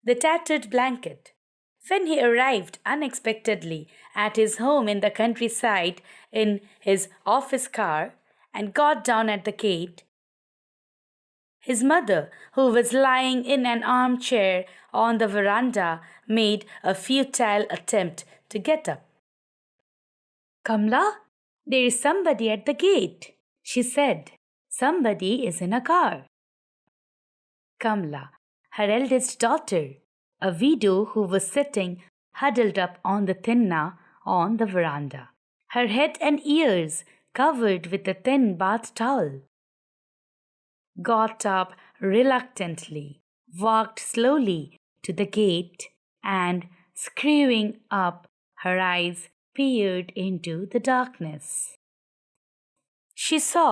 the tattered blanket. When he arrived unexpectedly at his home in the countryside in his office car and got down at the gate, his mother, who was lying in an armchair on the veranda, made a futile attempt to get up. "Kamla, there is somebody at the gate," she said. "Somebody is in a car." Kamla, her eldest daughter, a widow who was sitting huddled up on the tinna on the veranda, her head and ears covered with a thin bath towel, got up reluctantly, walked slowly to the gate, and, screwing up her eyes, peered into the darkness. She saw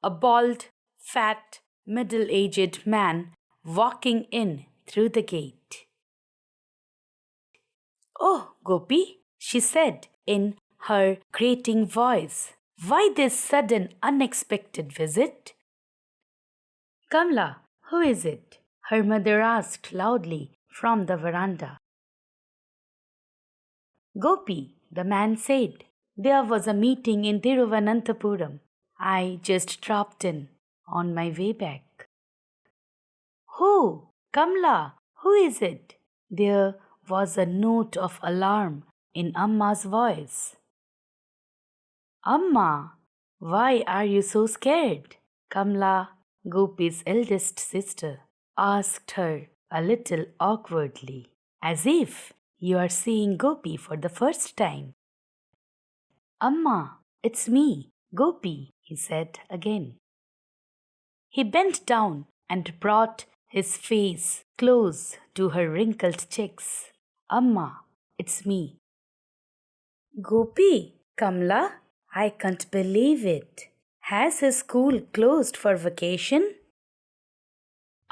a bald, fat, middle-aged man walking in through the gate. "Oh, Gopi," she said in her grating voice, "why this sudden, unexpected visit?" "Kamla, who is it?" her mother asked loudly from the veranda. "Gopi," the man said. "There was a meeting in Thiruvananthapuram. I just dropped in on my way back." "Who? Kamla, who is it?" There was a note of alarm in Amma's voice. "Amma, why are you so scared?" Kamla, Gopi's eldest sister, asked her a little awkwardly, as if you are seeing Gopi for the first time. "Amma, it's me, Gopi," he said again. He bent down and brought his face close to her wrinkled cheeks. "Amma, it's me." "Gopi, Kamla, I can't believe it. Has his school closed for vacation?"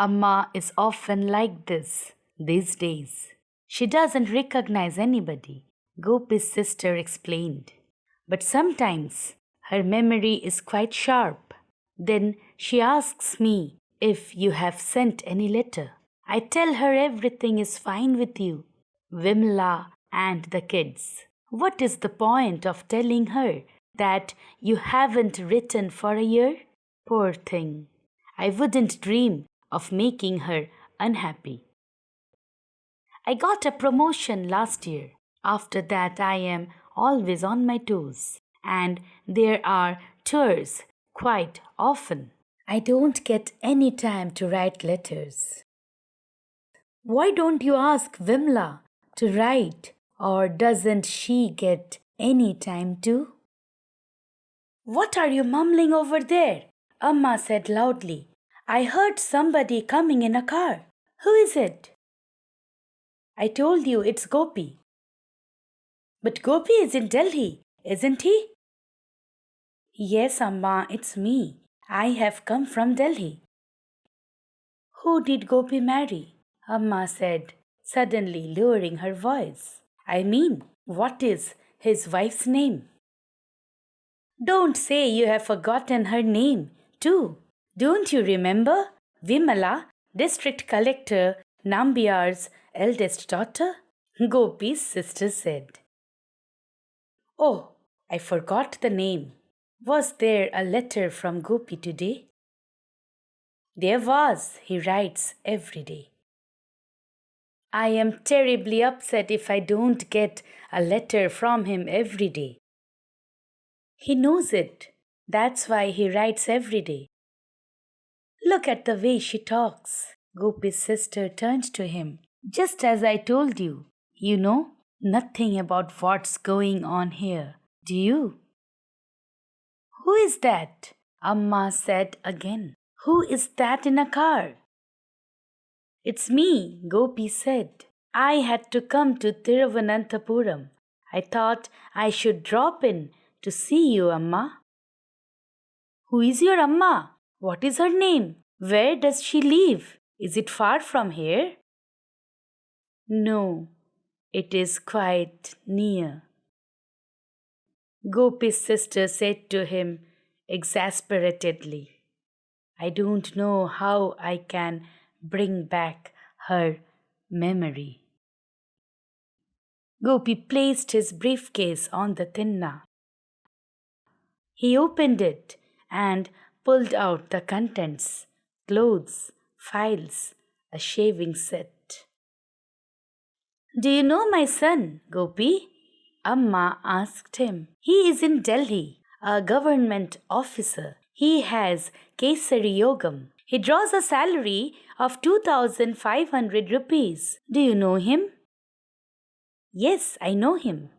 "Amma is often like this these days. She doesn't recognize anybody," Gopi's sister explained. "But sometimes her memory is quite sharp. Then she asks me if you have sent any letter. I tell her everything is fine with you, Vimla, and the kids. What is the point of telling her that you haven't written for a year? Poor thing. I wouldn't dream of making her unhappy. I got a promotion last year. After that, I am always on my toes, and there are tours quite often. I don't get any time to write letters." "Why don't you ask Vimla to write, or doesn't she get any time too?" "What are you mumbling over there?" Amma said loudly. "I heard somebody coming in a car. Who is it?" "I told you it's Gopi." "But Gopi is in Delhi, isn't he?" "Yes, Amma, it's me. I have come from Delhi." "Who did Gopi marry?" Amma said, suddenly lowering her voice. "I mean, what is his wife's name?" "Don't say you have forgotten her name, too. Don't you remember? Vimala, District Collector Nambiar's eldest daughter?" Gopi's sister said. "Oh, I forgot the name. Was there a letter from Gopi today?" "There was. He writes every day." "I am terribly upset if I don't get a letter from him every day." "He knows it. That's why he writes every day." "Look at the way she talks." Gopi's sister turned to him. "Just as I told you, you know nothing about what's going on here, do you?" "Who is that?" Amma said again. "Who is that in a car?" "It's me," Gopi said. "I had to come to Thiruvananthapuram. I thought I should drop in to see you, Amma." "Who is your Amma? What is her name? Where does she live? Is it far from here?" "No, it is quite near," Gopi's sister said to him exasperatedly. "I don't know how I can bring back her memory. Gopi placed his briefcase on the tinna. He opened it and pulled out the contents: clothes, files, a shaving set. Do you know my son, Gopi? Amma asked him. He is in Delhi, a government officer. He has Kesari Yogam. He draws a salary of 2,500 rupees. Do you know him? Yes, I know him.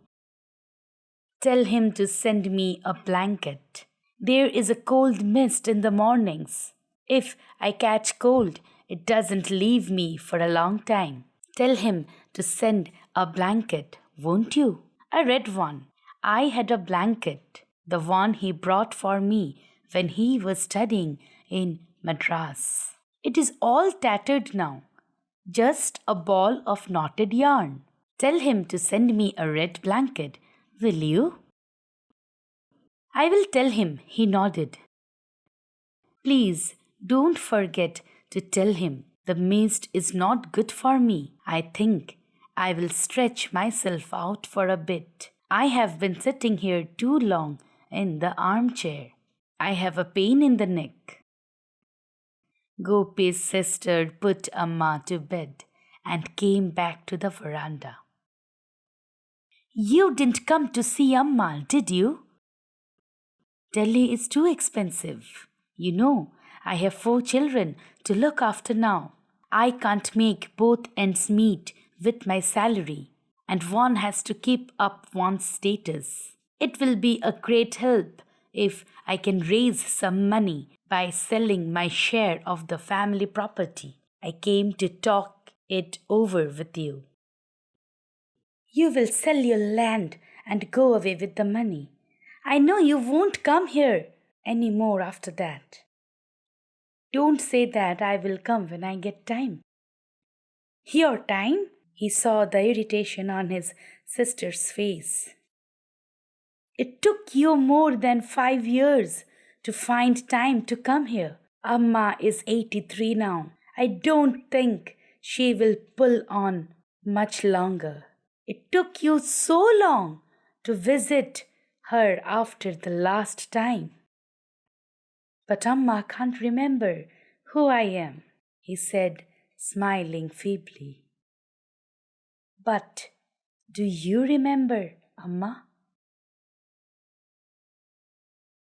Tell him to send me a blanket. There is a cold mist in the mornings. If I catch cold, it doesn't leave me for a long time. Tell him to send a blanket, won't you? A red one. I had a blanket, the one he brought for me when he was studying in Madras. It is all tattered now, just a ball of knotted yarn. Tell him to send me a red blanket, will you? I will tell him, he nodded. Please don't forget to tell him the mist is not good for me. I think I will stretch myself out for a bit. I have been sitting here too long in the armchair. I have a pain in the neck. Gopi's sister put Amma to bed and came back to the veranda. You didn't come to see Amma, did you? Delhi is too expensive. You know, I have 4 children to look after now. I can't make both ends meet with my salary, and one has to keep up one's status. It will be a great help if I can raise some money by selling my share of the family property. I came to talk it over with you. You will sell your land and go away with the money. I know you won't come here any more after that. Don't say that. I will come when I get time. Your time? He saw the irritation on his sister's face. It took you more than 5 years to find time to come here. Amma is 83 now. I don't think she will pull on much longer. It took you so long to visit her after the last time. But Amma can't remember who I am, he said, smiling feebly. But do you remember, Amma?